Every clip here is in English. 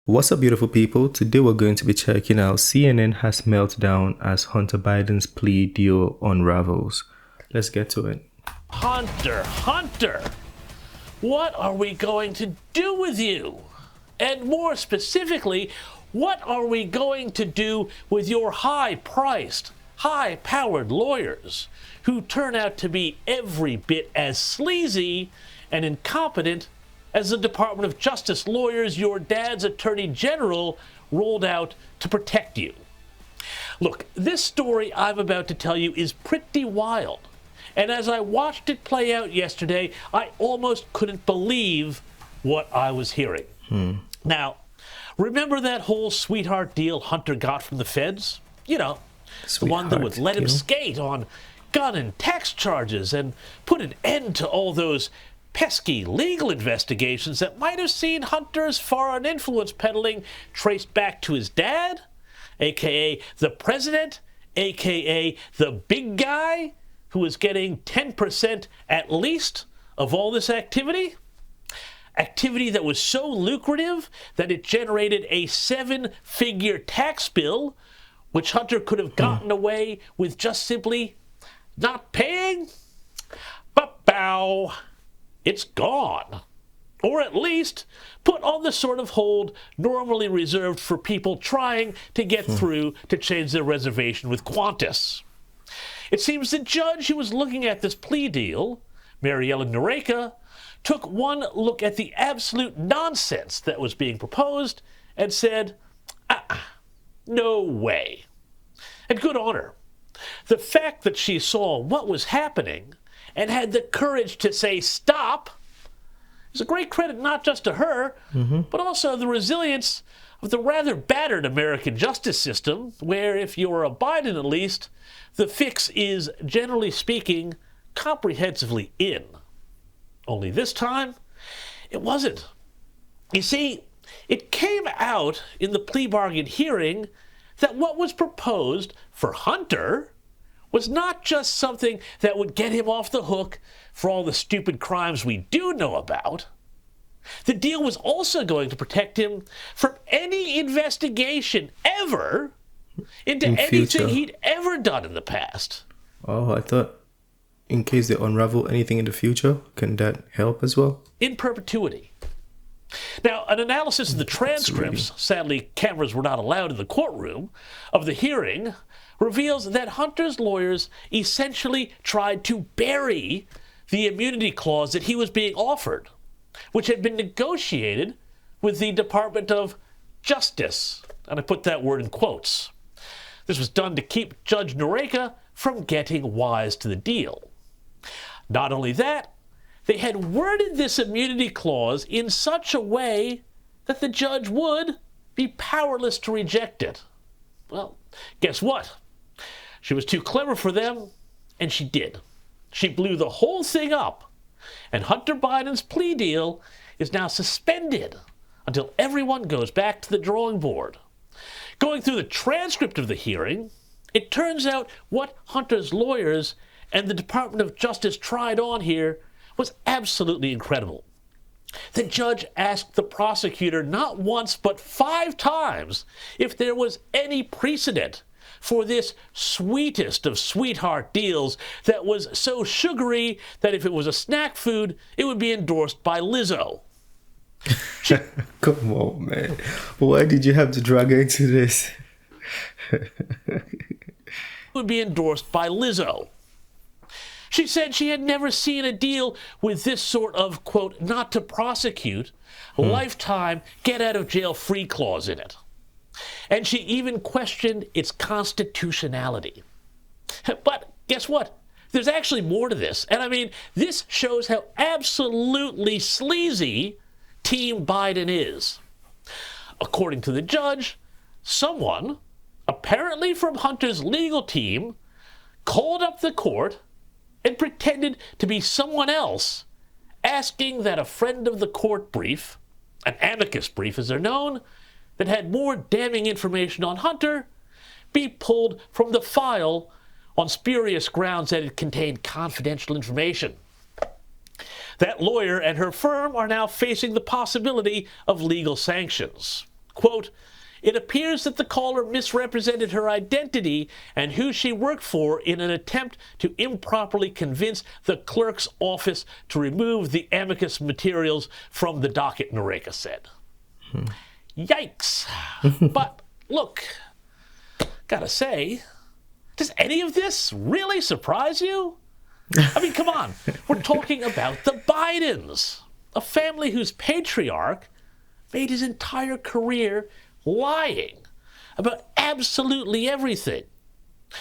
What's up, beautiful people? Today we're going to be checking out CNN has meltdown as Hunter Biden's plea deal unravels. Let's get to it. Hunter, what are we going to do with you? And more specifically, what are we going to do with your high-priced, high-powered lawyers who turn out to be every bit as sleazy and incompetent as the Department of Justice lawyers your dad's Attorney General rolled out to protect you? Look, this story I'm about to tell you is pretty wild. And as I watched it play out yesterday, I almost couldn't believe what I was hearing. Now, remember that whole sweetheart deal Hunter got from the feds? You know, the one that would let him skate on gun and tax charges and put an end to all those pesky legal investigations that might have seen Hunter's foreign influence peddling traced back to his dad, a.k.a. the president, a.k.a. the big guy who was getting 10% at least of all this activity? Activity that was so lucrative that it generated a 7-figure tax bill, which Hunter could have gotten away with just simply not paying? But bow. It's gone. Or at least put on the sort of hold normally reserved for people trying to get through to change their reservation with Qantas. It seems the judge who was looking at this plea deal, Mary Ellen Noreika, took one look at the absolute nonsense that was being proposed and said, no way. And good on her. The fact that she saw what was happening and had the courage to say stop is a great credit not just to her, but also the resilience of the rather battered American justice system, where if you're a Biden at least, the fix is, generally speaking, comprehensively in. Only this time, it wasn't. You see, it came out in the plea bargain hearing that what was proposed for Hunter was not just something that would get him off the hook for all the stupid crimes we do know about. The deal was also going to protect him from any investigation ever into anything he'd ever done in the past. Oh, I thought in case they unravel anything in the future, can that help as well? In perpetuity. Now, an analysis of the transcripts, sadly cameras were not allowed in the courtroom, of the hearing reveals that Hunter's lawyers essentially tried to bury the immunity clause that he was being offered, which had been negotiated with the Department of Justice. And I put that word in quotes. This was done to keep Judge Noreika from getting wise to the deal. Not only that, they had worded this immunity clause in such a way that the judge would be powerless to reject it. Well, guess what? She was too clever for them, and she did. She blew the whole thing up, and Hunter Biden's plea deal is now suspended until everyone goes back to the drawing board. Going through the transcript of the hearing, it turns out what Hunter's lawyers and the Department of Justice tried on here was absolutely incredible. The judge asked the prosecutor not once but 5 times if there was any precedent for this sweetest of sweetheart deals that was so sugary that if it was a snack food, it would be endorsed by Lizzo. Come on, man. Why did you have to drag her into this? Would be endorsed by Lizzo. She said she had never seen a deal with this sort of, quote, not to prosecute, lifetime get-out-of-jail-free clause in it. And she even questioned its constitutionality. But guess what? There's actually more to this. And I mean, this shows how absolutely sleazy Team Biden is. According to the judge, someone, apparently from Hunter's legal team, called up the court and pretended to be someone else, asking that a friend of the court brief, an amicus brief as they're known, that had more damning information on Hunter, be pulled from the file on spurious grounds that it contained confidential information. That lawyer and her firm are now facing the possibility of legal sanctions. Quote, "It appears that the caller misrepresented her identity and who she worked for in an attempt to improperly convince the clerk's office to remove the amicus materials from the docket," Nareka said. Yikes. But look, gotta say, does any of this really surprise you? I mean, come on. We're talking about the Bidens, a family whose patriarch made his entire career lying about absolutely everything.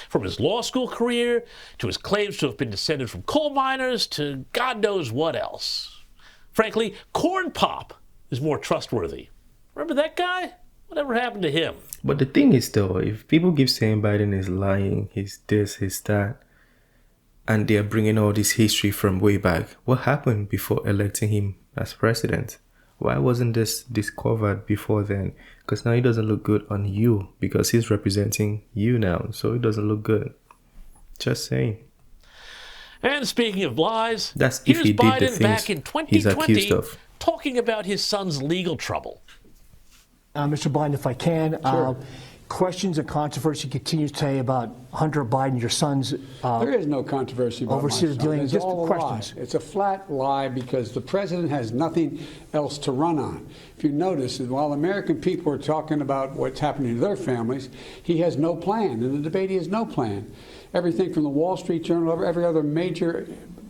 From his law school career, to his claims to have been descended from coal miners, to God knows what else. Frankly, Corn Pop is more trustworthy. Remember that guy? Whatever happened to him? But the thing is, though, if people keep saying Biden is lying, he's this, he's that, and they're bringing all this history from way back, what happened before electing him as president? Why wasn't this discovered before then? Because now it doesn't look good on you, because he's representing you now, so it doesn't look good. Just saying. And speaking of lies, that's if here's he did the Biden back in things he's accused 2020 of. talking about his son's legal trouble. Mr. Biden, if I can, Sure. Questions and controversy continues today about Hunter Biden, your son's. There is no controversy about my overseer son. dealing- It's just all a questions. lie. It's a flat lie because the president has nothing else to run on. If you notice, while American people are talking about what's happening to their families, he has no plan. In the debate, he has no plan. Everything from the Wall Street Journal, every other major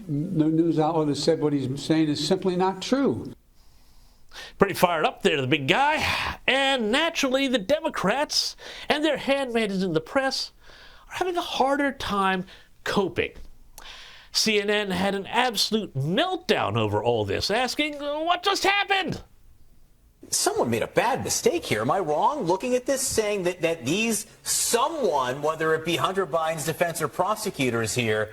news outlet has said what he's saying is simply not true. Pretty fired up there, the big guy. And naturally, the Democrats and their handmaidens in the press are having a harder time coping. CNN had an absolute meltdown over all this, asking, what just happened? Someone made a bad mistake here. Am I wrong looking at this, saying that these someone, whether it be Hunter Biden's defense or prosecutors here,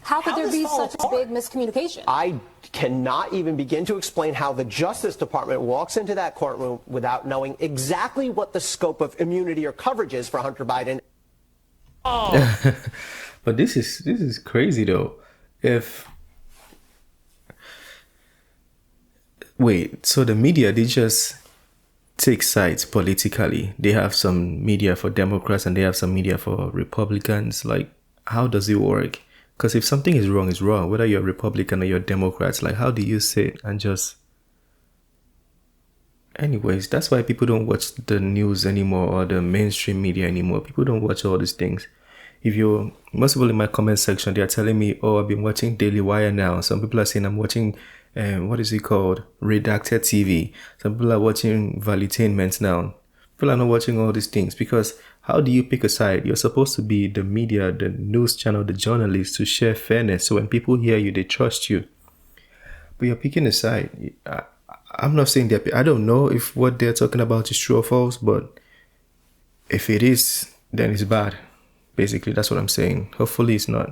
how could there does be this fall such a apart? big miscommunication? I cannot even begin to explain how the Justice Department walks into that courtroom without knowing exactly what the scope of immunity or coverage is for Hunter Biden. Oh, But this is crazy though. So the media, they just take sides politically. They have some media for Democrats and they have some media for Republicans. Like, how does it work? Because if something is wrong, it's wrong. Whether you're Republican or you're Democrats, like, how do you sit and just... Anyways, that's why people don't watch the news anymore or the mainstream media anymore. People don't watch all these things. Most people in my comment section, they are telling me, oh, I've been watching Daily Wire now. Some people are saying I'm watching, what is it called? Redacted TV. Some people are watching Valuetainment now. People are not watching all these things because how do you pick a side? You're supposed to be the media, the news channel, the journalists to share fairness. So when people hear you, they trust you. But you're picking a side. I'm not saying that. I don't know if what they're talking about is true or false, but if it is, then it's bad. Basically, that's what I'm saying. Hopefully it's not.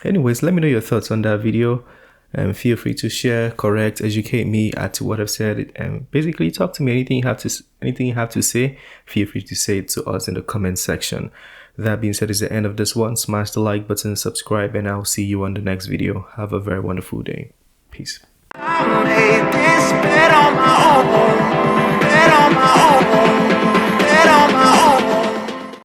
Anyways, let me know your thoughts on that video. And feel free to share, correct, educate me, add to what I've said, and basically talk to me. Anything you have to say, feel free to say it to us in the comment section. That being said, is the end of this one. Smash the like button, subscribe, and I'll see you on the next video. Have a very wonderful day. Peace. I made this bet on my own, bet on my own.